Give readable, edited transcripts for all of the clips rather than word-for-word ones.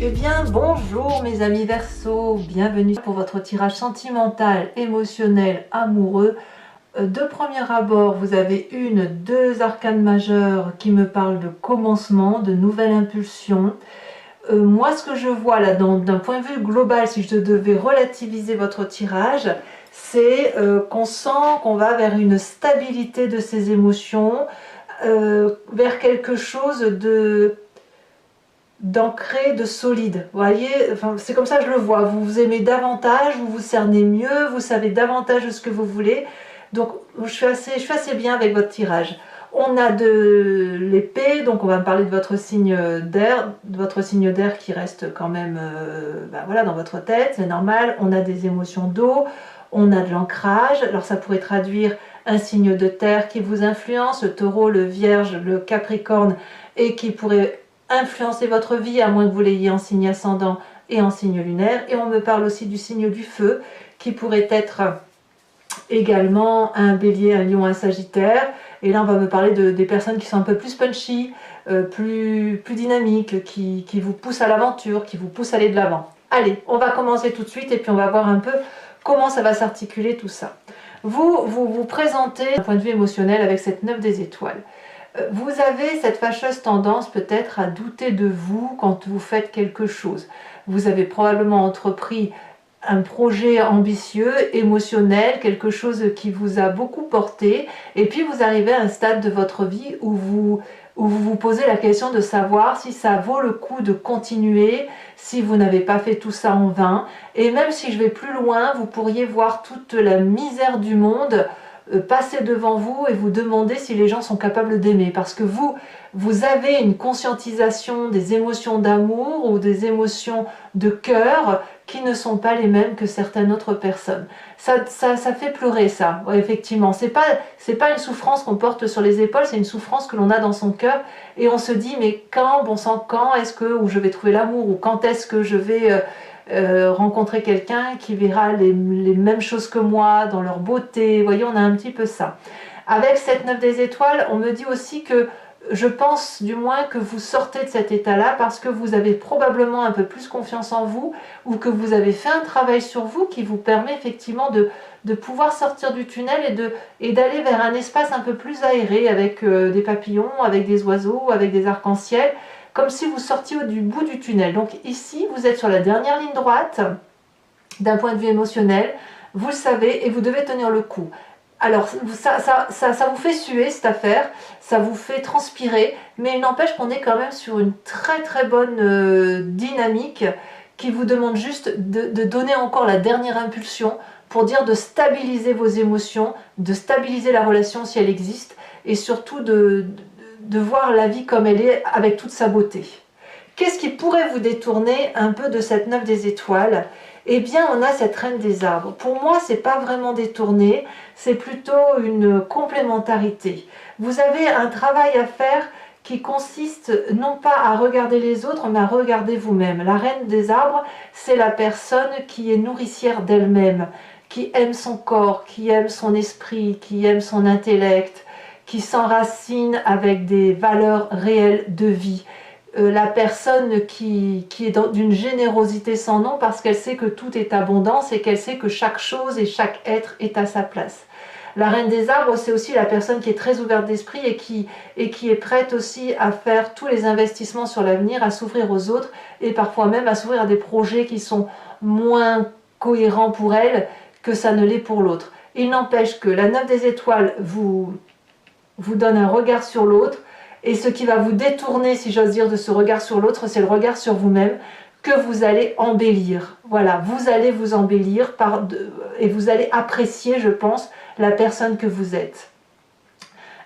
Eh bien, bonjour mes amis Verseau, bienvenue pour votre tirage sentimental, émotionnel, amoureux. De premier abord, vous avez deux arcanes majeures qui me parlent de commencement, de nouvelle impulsion. Moi, ce que je vois là, d'un point de vue global, si je devais relativiser votre tirage, c'est qu'on sent qu'on va vers une stabilité de ses émotions, vers quelque chose d'ancré, de solide. Vous voyez, enfin, c'est comme ça que je le vois. Vous vous aimez davantage, vous vous cernez mieux, vous savez davantage de ce que vous voulez. Donc, je suis assez bien avec votre tirage. On a de l'épée, donc on va me parler de votre signe d'air qui reste quand même voilà, dans votre tête, c'est normal. On a des émotions d'eau, on a de l'ancrage. Alors ça pourrait traduire un signe de terre qui vous influence, le taureau, le vierge, le capricorne, et qui pourrait influencer votre vie à moins que vous l'ayez en signe ascendant et en signe lunaire. Et on me parle aussi du signe du feu qui pourrait être également un bélier, un lion, un sagittaire. Et là on va me parler des personnes qui sont un peu plus punchy, plus dynamiques, qui vous poussent à l'aventure, qui vous poussent à aller de l'avant. Allez, on va commencer tout de suite et puis on va voir un peu comment ça va s'articuler tout ça. Vous présentez d'un point de vue émotionnel avec cette 9 des étoiles. Vous avez cette fâcheuse tendance peut-être à douter de vous quand vous faites quelque chose. Vous avez probablement entrepris un projet ambitieux, émotionnel, quelque chose qui vous a beaucoup porté, et puis vous arrivez à un stade de votre vie où vous posez la question de savoir si ça vaut le coup de continuer, si vous n'avez pas fait tout ça en vain. Et même si je vais plus loin, vous pourriez voir toute la misère du monde passer devant vous et vous demander si les gens sont capables d'aimer, parce que vous avez une conscientisation des émotions d'amour ou des émotions de cœur qui ne sont pas les mêmes que certaines autres personnes. Ça fait pleurer, ça. Ouais, effectivement, c'est pas une souffrance qu'on porte sur les épaules, c'est une souffrance que l'on a dans son cœur, et on se dit mais quand, bon sang, quand est-ce que où je vais trouver l'amour, ou quand est-ce que je vais rencontrer quelqu'un qui verra les mêmes choses que moi dans leur beauté. Vous voyez, on a un petit peu ça. Avec cette 9 des étoiles, on me dit aussi que je pense du moins que vous sortez de cet état-là parce que vous avez probablement un peu plus confiance en vous, ou que vous avez fait un travail sur vous qui vous permet effectivement de pouvoir sortir du tunnel et d'aller vers un espace un peu plus aéré avec des papillons, avec des oiseaux, avec des arcs-en-ciel, comme si vous sortiez du bout du tunnel. Donc ici, vous êtes sur la dernière ligne droite d'un point de vue émotionnel, vous le savez, et vous devez tenir le coup. Alors ça vous fait suer cette affaire, ça vous fait transpirer, mais il n'empêche qu'on est quand même sur une très bonne dynamique qui vous demande juste de donner encore la dernière impulsion pour dire de stabiliser vos émotions, de stabiliser la relation si elle existe, et surtout de voir la vie comme elle est avec toute sa beauté. Qu'est-ce qui pourrait vous détourner un peu de cette 9 des étoiles? Eh bien, on a cette reine des arbres. Pour moi, c'est pas vraiment détourné, c'est plutôt une complémentarité. Vous avez un travail à faire qui consiste non pas à regarder les autres, mais à regarder vous-même. La reine des arbres, c'est la personne qui est nourricière d'elle-même, qui aime son corps, qui aime son esprit, qui aime son intellect, qui s'enracine avec des valeurs réelles de vie. La personne qui est d'une générosité sans nom parce qu'elle sait que tout est abondance et qu'elle sait que chaque chose et chaque être est à sa place. La reine des arbres, c'est aussi la personne qui est très ouverte d'esprit et qui est prête aussi à faire tous les investissements sur l'avenir, à s'ouvrir aux autres et parfois même à s'ouvrir à des projets qui sont moins cohérents pour elle que ça ne l'est pour l'autre. Il n'empêche que la 9 des étoiles vous donne un regard sur l'autre, et ce qui va vous détourner, si j'ose dire, de ce regard sur l'autre, c'est le regard sur vous-même que vous allez embellir. Voilà, vous allez vous embellir et vous allez apprécier, je pense, la personne que vous êtes.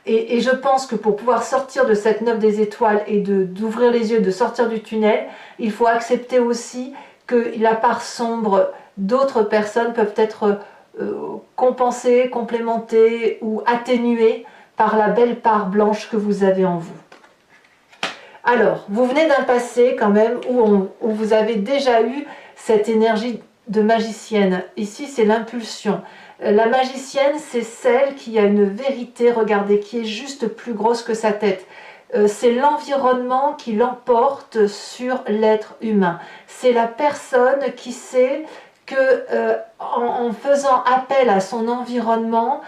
Et je pense que pour pouvoir sortir de cette 9 des étoiles et d'ouvrir les yeux, de sortir du tunnel, il faut accepter aussi que la part sombre d'autres personnes peuvent être compensées, complémentées ou atténuées par la belle part blanche que vous avez en vous. Alors, vous venez d'un passé quand même où vous avez déjà eu cette énergie de magicienne. Ici, c'est l'impulsion. La magicienne, c'est celle qui a une vérité, regardez, qui est juste plus grosse que sa tête. c'est l'environnement qui l'emporte sur l'être humain. C'est la personne qui sait que en faisant appel à son environnement,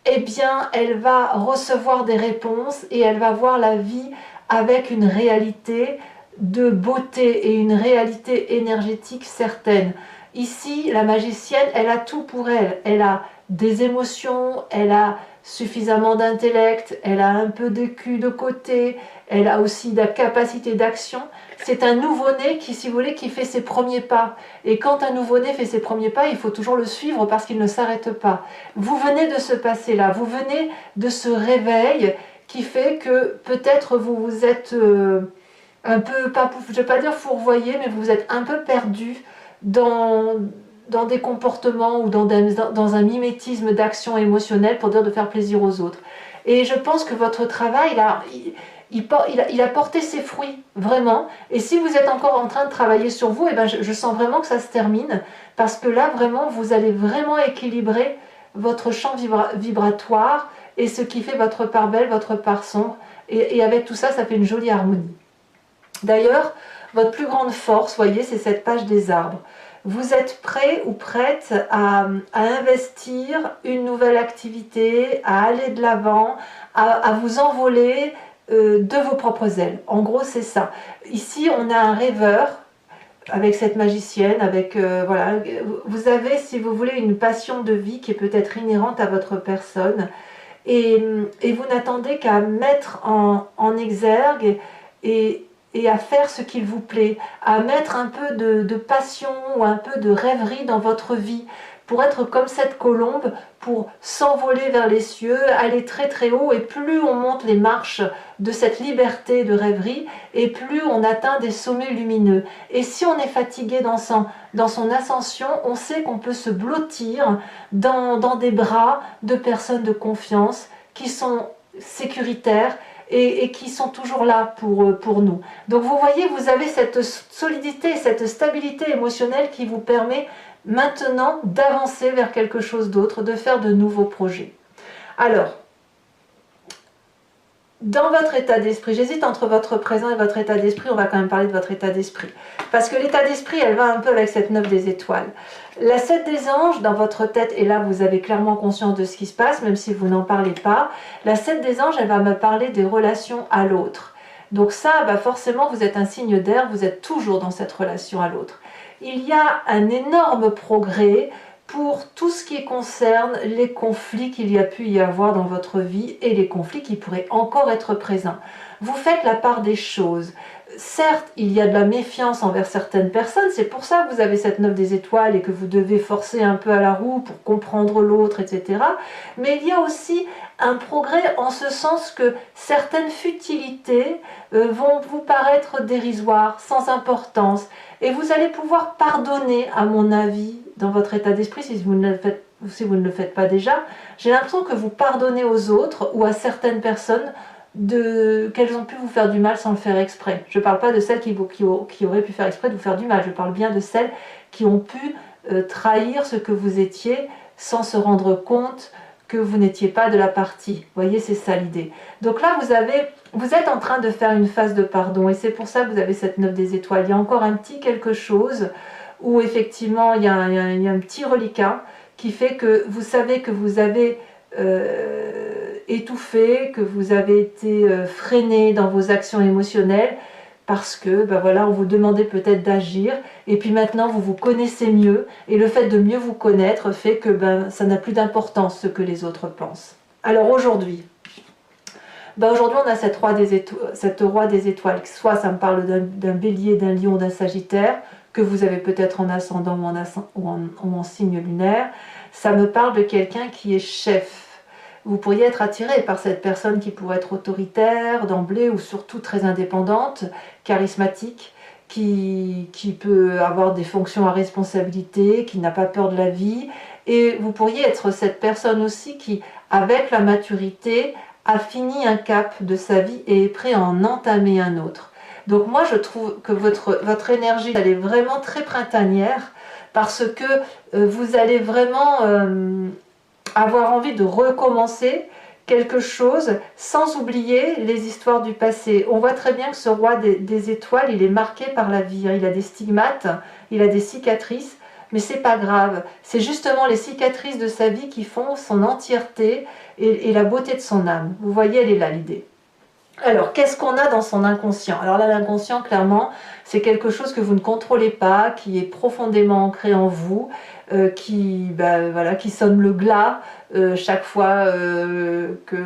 eh bien, elle va recevoir des réponses et elle va voir la vie avec une réalité de beauté et une réalité énergétique certaine. Ici, la magicienne, elle a tout pour elle. Elle a des émotions, elle a suffisamment d'intellect, elle a un peu de cul de côté, elle a aussi de la capacité d'action. C'est un nouveau-né qui, si vous voulez, qui fait ses premiers pas. Et quand un nouveau-né fait ses premiers pas, il faut toujours le suivre parce qu'il ne s'arrête pas. Vous venez de ce passé-là, vous venez de ce réveil qui fait que peut-être vous vous êtes un peu, pas, je ne vais pas dire fourvoyé, mais vous êtes un peu perdu dans des comportements ou dans un mimétisme d'action émotionnelle pour dire de faire plaisir aux autres. Et je pense que votre travail, là, il a porté ses fruits, vraiment. Et si vous êtes encore en train de travailler sur vous, eh ben je sens vraiment que ça se termine, parce que là, vraiment, vous allez vraiment équilibrer votre champ vibratoire et ce qui fait votre part belle, votre part sombre. Et avec tout ça, ça fait une jolie harmonie. D'ailleurs, votre plus grande force, voyez, c'est cette page des arbres. Vous êtes prêt ou prête à investir une nouvelle activité, à aller de l'avant, à vous envoler de vos propres ailes. En gros, c'est ça. Ici, on a un rêveur avec cette magicienne, avec voilà. Vous avez, si vous voulez, une passion de vie qui est peut-être inhérente à votre personne, et vous n'attendez qu'à mettre en exergue et à faire ce qu'il vous plaît, à mettre un peu de passion ou un peu de rêverie dans votre vie, pour être comme cette colombe, pour s'envoler vers les cieux, aller très très haut, et plus on monte les marches de cette liberté de rêverie, et plus on atteint des sommets lumineux. Et si on est fatigué dans son ascension, on sait qu'on peut se blottir dans des bras de personnes de confiance qui sont sécuritaires, et qui sont toujours là pour nous. Donc vous voyez, vous avez cette solidité, cette stabilité émotionnelle qui vous permet maintenant d'avancer vers quelque chose d'autre, de faire de nouveaux projets. Alors, dans votre état d'esprit, j'hésite entre votre présent et votre état d'esprit, on va quand même parler de votre état d'esprit. Parce que l'état d'esprit, elle va un peu avec cette 9 des étoiles. La 7 des anges, dans votre tête, et là vous avez clairement conscience de ce qui se passe, même si vous n'en parlez pas, la 7 des anges, elle va me parler des relations à l'autre. Donc ça, bah forcément, vous êtes un signe d'air, vous êtes toujours dans cette relation à l'autre. Il y a un énorme progrès pour tout ce qui concerne les conflits qu'il y a pu y avoir dans votre vie et les conflits qui pourraient encore être présents. Vous faites la part des choses. Certes, il y a de la méfiance envers certaines personnes, c'est pour ça que vous avez cette 9 des étoiles et que vous devez forcer un peu à la roue pour comprendre l'autre, etc. Mais il y a aussi un progrès en ce sens que certaines futilités vont vous paraître dérisoires, sans importance, et vous allez pouvoir pardonner, à mon avis, dans votre état d'esprit, si vous ne le faites pas déjà. J'ai l'impression que vous pardonnez aux autres ou à certaines personnes qu'elles ont pu vous faire du mal sans le faire exprès. Je ne parle pas de celles qui auraient pu faire exprès de vous faire du mal, je parle bien de celles qui ont pu trahir ce que vous étiez sans se rendre compte que vous n'étiez pas de la partie. Vous voyez, c'est ça l'idée. Donc là, vous êtes en train de faire une phase de pardon, et c'est pour ça que vous avez cette 9 des étoiles. Il y a encore un petit quelque chose où effectivement il y a un petit reliquat qui fait que vous savez que vous avez étouffé, que vous avez été freiné dans vos actions émotionnelles parce que ben voilà, on vous demandait peut-être d'agir, et puis maintenant vous vous connaissez mieux, et le fait de mieux vous connaître fait que ben, ça n'a plus d'importance ce que les autres pensent. Alors aujourd'hui, aujourd'hui on a cette roi des étoiles, soit ça me parle d'un bélier, d'un lion, d'un sagittaire, que vous avez peut-être en ascendant ou en signe lunaire. Ça me parle de quelqu'un qui est chef. Vous pourriez être attiré par cette personne qui pourrait être autoritaire d'emblée, ou surtout très indépendante, charismatique, qui peut avoir des fonctions à responsabilité, qui n'a pas peur de la vie. Et vous pourriez être cette personne aussi qui, avec la maturité, a fini un cap de sa vie et est prêt à en entamer un autre. Donc moi je trouve que votre énergie, elle est vraiment très printanière, parce que vous allez vraiment avoir envie de recommencer quelque chose sans oublier les histoires du passé. On voit très bien que ce roi des étoiles, il est marqué par la vie. Il a des stigmates, il a des cicatrices, mais c'est pas grave. C'est justement les cicatrices de sa vie qui font son entièreté et la beauté de son âme. Vous voyez, elle est là l'idée. Alors, qu'est-ce qu'on a dans son inconscient? Alors là, l'inconscient, clairement, c'est quelque chose que vous ne contrôlez pas, qui est profondément ancré en vous, voilà, qui sonne le glas chaque fois qu'il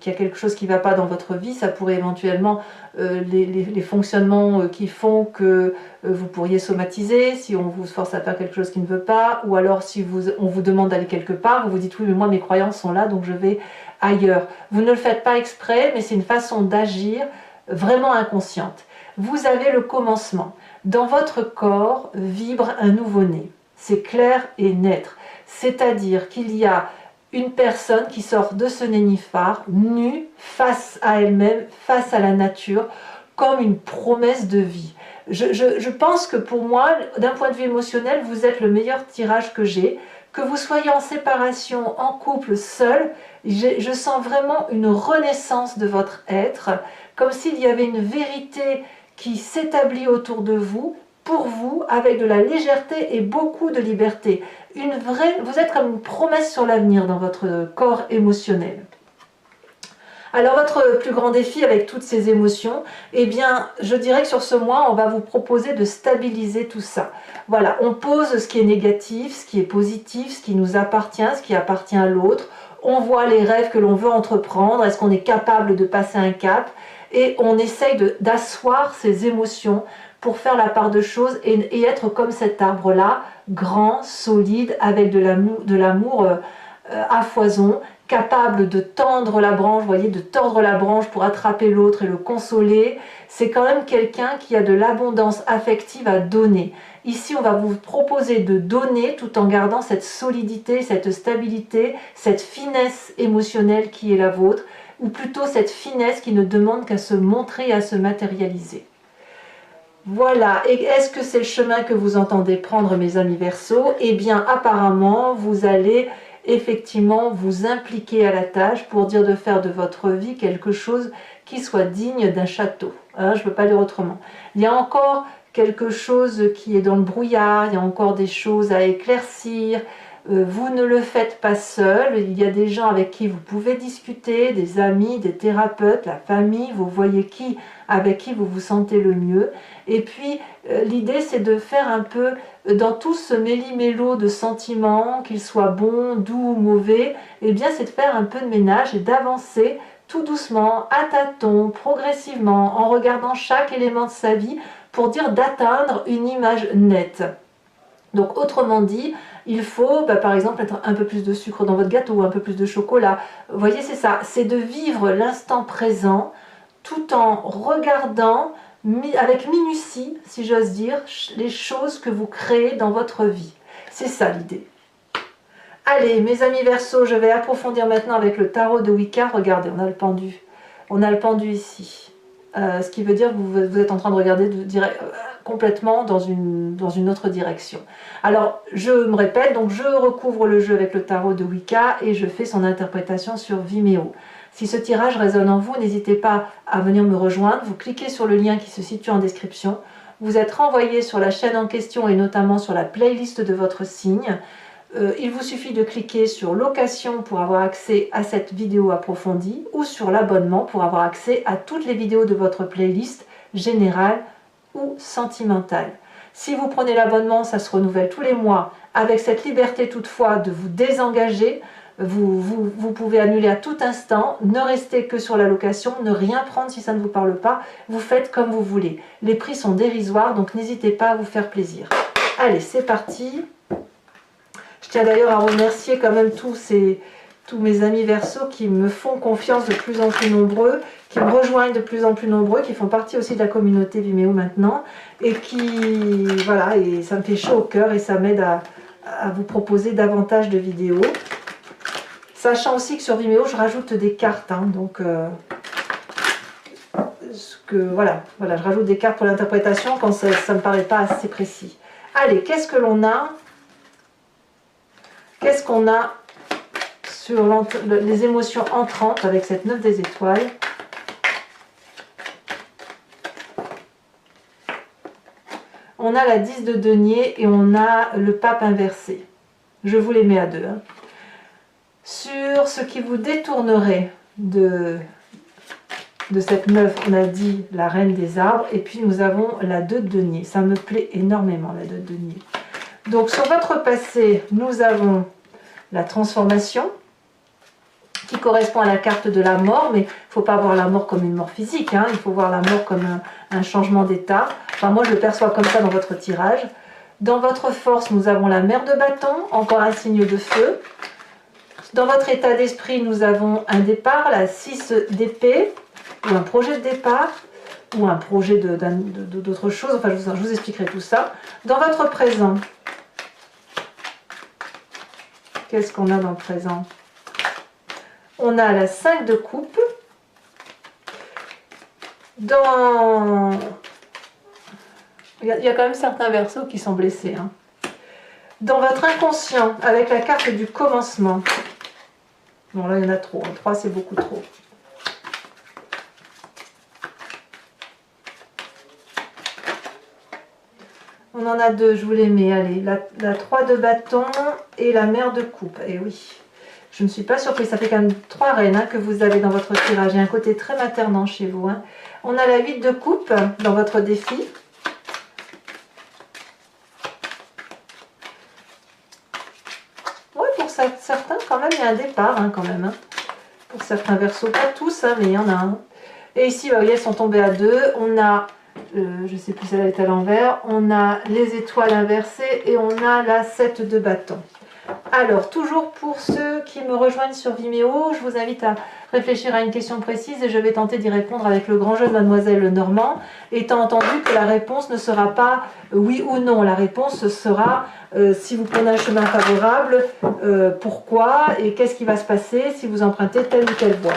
y a quelque chose qui ne va pas dans votre vie. Ça pourrait éventuellement, les fonctionnements qui font que vous pourriez somatiser, si on vous force à faire quelque chose qui ne veut pas, ou alors si on vous demande d'aller quelque part, vous vous dites oui, mais moi mes croyances sont là, donc je vais ailleurs. Vous ne le faites pas exprès, mais c'est une façon d'agir vraiment inconsciente. Vous avez le commencement. Dans votre corps vibre un nouveau-né. C'est clair et net. C'est-à-dire qu'il y a une personne qui sort de ce nénuphar, nue, face à elle-même, face à la nature, comme une promesse de vie. Je pense que pour moi, d'un point de vue émotionnel, vous êtes le meilleur tirage que j'ai. Que vous soyez en séparation, en couple, seul, je sens vraiment une renaissance de votre être, comme s'il y avait une vérité qui s'établit autour de vous, pour vous, avec de la légèreté et beaucoup de liberté. Vous êtes comme une promesse sur l'avenir dans votre corps émotionnel. Alors votre plus grand défi avec toutes ces émotions, eh bien je dirais que sur ce mois on va vous proposer de stabiliser tout ça. Voilà, on pose ce qui est négatif, ce qui est positif, ce qui nous appartient, ce qui appartient à l'autre. On voit les rêves que l'on veut entreprendre, est-ce qu'on est capable de passer un cap, et on essaye d'asseoir ces émotions pour faire la part de choses et être comme cet arbre-là, grand, solide, avec de l'amour à foison, capable de tendre la branche, vous voyez, de tordre la branche pour attraper l'autre et le consoler. C'est quand même quelqu'un qui a de l'abondance affective à donner. Ici, on va vous proposer de donner tout en gardant cette solidité, cette stabilité, cette finesse émotionnelle qui est la vôtre, ou plutôt cette finesse qui ne demande qu'à se montrer et à se matérialiser. Voilà, et est-ce que c'est le chemin que vous entendez prendre, mes amis Verseaux? Eh bien, apparemment, vous allez effectivement vous impliquer à la tâche pour dire de faire de votre vie quelque chose qui soit digne d'un château. Hein, je ne peux pas dire autrement. Il y a encore quelque chose qui est dans le brouillard, il y a encore des choses à éclaircir. Vous ne le faites pas seul, il y a des gens avec qui vous pouvez discuter, des amis, des thérapeutes, la famille, vous voyez avec qui vous vous sentez le mieux. Et puis l'idée c'est de faire un peu dans tout ce méli-mélo de sentiments, qu'ils soient bons, doux ou mauvais, eh bien c'est de faire un peu de ménage et d'avancer tout doucement, à tâtons, progressivement, en regardant chaque élément de sa vie pour dire d'atteindre une image nette. Donc autrement dit, il faut par exemple mettre un peu plus de sucre dans votre gâteau, un peu plus de chocolat. Vous voyez, c'est ça, c'est de vivre l'instant présent tout en regardant avec minutie, si j'ose dire, les choses que vous créez dans votre vie. C'est ça l'idée. Allez, mes amis Verseaux, je vais approfondir maintenant avec le tarot de Wicca. Regardez, on a le pendu. On a le pendu ici. Ce qui veut dire que vous êtes en train de regarder complètement dans une autre direction. Alors, je me répète, donc je recouvre le jeu avec le tarot de Wicca et je fais son interprétation sur Vimeo. Si ce tirage résonne en vous, n'hésitez pas à venir me rejoindre. Vous cliquez sur le lien qui se situe en description. Vous êtes renvoyé sur la chaîne en question et notamment sur la playlist de votre signe. Il vous suffit de cliquer sur location pour avoir accès à cette vidéo approfondie ou sur l'abonnement pour avoir accès à toutes les vidéos de votre playlist générale ou sentimentale. Si vous prenez l'abonnement, ça se renouvelle tous les mois avec cette liberté toutefois de vous désengager. Vous pouvez annuler à tout instant, ne restez que sur la location, ne rien prendre si ça ne vous parle pas, vous faites comme vous voulez. Les prix sont dérisoires, donc n'hésitez pas à vous faire plaisir. Allez, c'est parti. Je tiens d'ailleurs à remercier quand même tous mes amis Verseaux qui me font confiance de plus en plus nombreux, qui me rejoignent de plus en plus nombreux, qui font partie aussi de la communauté Vimeo maintenant, et voilà, et ça me fait chaud au cœur et ça m'aide à vous proposer davantage de vidéos. Sachant aussi que sur Vimeo, je rajoute des cartes, hein, donc voilà, je rajoute des cartes pour l'interprétation quand ça ne me paraît pas assez précis. Allez, qu'est-ce que l'on a? Qu'est-ce qu'on a sur les émotions entrantes avec cette 9 des étoiles. On a la 10 de denier et on a le pape inversé. Je vous les mets à deux. Hein. Sur ce qui vous détournerait de cette 9, on a dit la reine des arbres. Et puis nous avons la 2 de denier. Ça me plaît énormément, la 2 de denier. Donc sur votre passé, nous avons la transformation qui correspond à la carte de la mort, mais il ne faut pas voir la mort comme une mort physique, hein, il faut voir la mort comme un changement d'état. Enfin, moi, je le perçois comme ça dans votre tirage. Dans votre force, nous avons la mer de bâton, encore un signe de feu. Dans votre état d'esprit, nous avons un départ, la 6 d'épée, ou un projet de départ, ou un projet d'autre chose. Enfin, je vous expliquerai tout ça. Dans votre présent, qu'est-ce qu'on a dans le présent? On a la 5 de coupe. Il y a quand même certains verseaux qui sont blessés. Hein. Dans votre inconscient, avec la carte du commencement. Bon, là, il y en a trop. 3, c'est beaucoup trop. On en a 2, je vous les mets. Allez, la 3 de bâton et la mer de coupe. Et oui. Je ne suis pas surprise, ça fait quand même 3 reines hein, que vous avez dans votre tirage. Il y a un côté très maternant chez vous. Hein. On a la 8 de coupe dans votre défi. Oui, pour certains, quand même, il y a un départ, hein, quand même. Hein. Pour certains versos, pas tous, hein, mais il y en a un. Et ici, vous voyez, elles sont tombées à 2. On a, je ne sais plus si elle est à l'envers, on a les étoiles inversées et on a la 7 de bâton. Alors, toujours pour ceux qui me rejoignent sur Vimeo, je vous invite à réfléchir à une question précise et je vais tenter d'y répondre avec le grand jeu de Mademoiselle Normand, étant entendu que la réponse ne sera pas oui ou non. La réponse sera si vous prenez un chemin favorable, pourquoi et qu'est-ce qui va se passer si vous empruntez telle ou telle voie.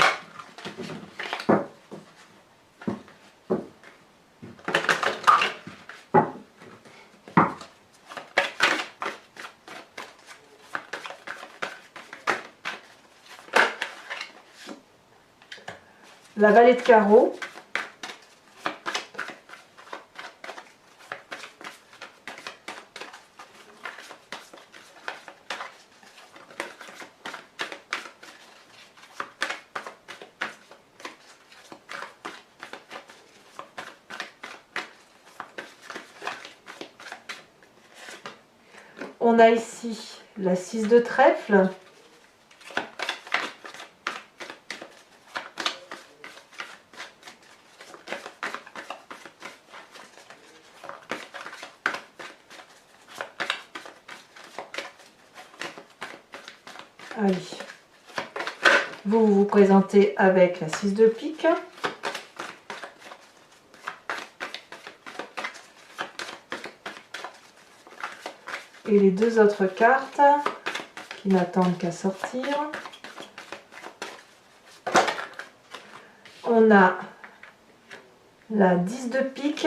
La vallée de carreau. On a ici la 6 de trèfle. Allez, vous vous présentez avec la 6 de pique. Et les 2 autres cartes qui n'attendent qu'à sortir. On a la 10 de pique.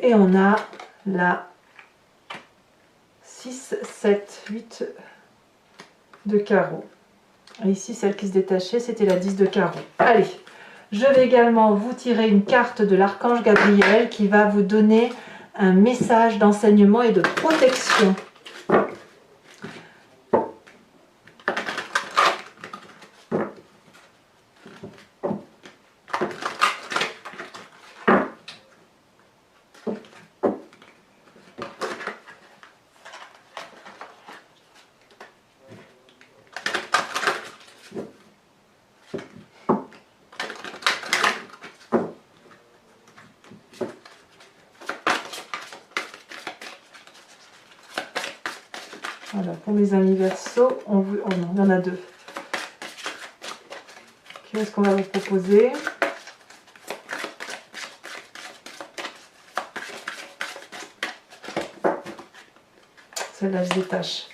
Et on a la 6, 7, 8 de carreau. Et ici, celle qui se détachait, c'était la 10 de carreau. Allez, je vais également vous tirer une carte de l'archange Gabriel qui va vous donner un message d'enseignement et de protection. Voilà, pour mes amis Verseau, oh non, il y en a 2. Qu'est-ce qu'on va vous proposer? celle-là se détache.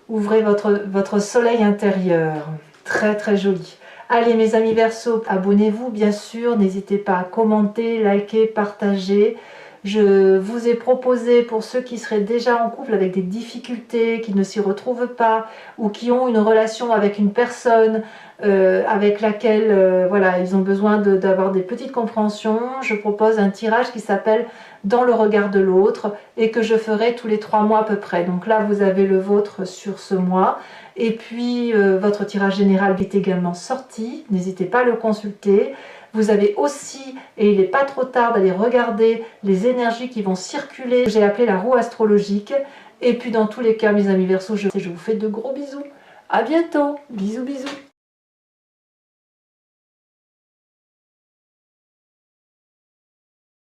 Ouvrez votre soleil intérieur. Très très joli. Allez mes amis Verseaux, abonnez-vous bien sûr. N'hésitez pas à commenter, liker, partager. Je vous ai proposé pour ceux qui seraient déjà en couple avec des difficultés, qui ne s'y retrouvent pas ou qui ont une relation avec une personne avec laquelle voilà, ils ont besoin d'avoir des petites compréhensions. Je propose un tirage qui s'appelle Dans le regard de l'autre et que je ferai tous les 3 mois à peu près. Donc là vous avez le vôtre sur ce mois et puis votre tirage général est également sorti. N'hésitez pas à le consulter. Vous avez aussi, et il n'est pas trop tard d'aller regarder les énergies qui vont circuler. J'ai appelé la roue astrologique. Et puis dans tous les cas, mes amis Verseaux, je vous fais de gros bisous. À bientôt. Bisous, bisous.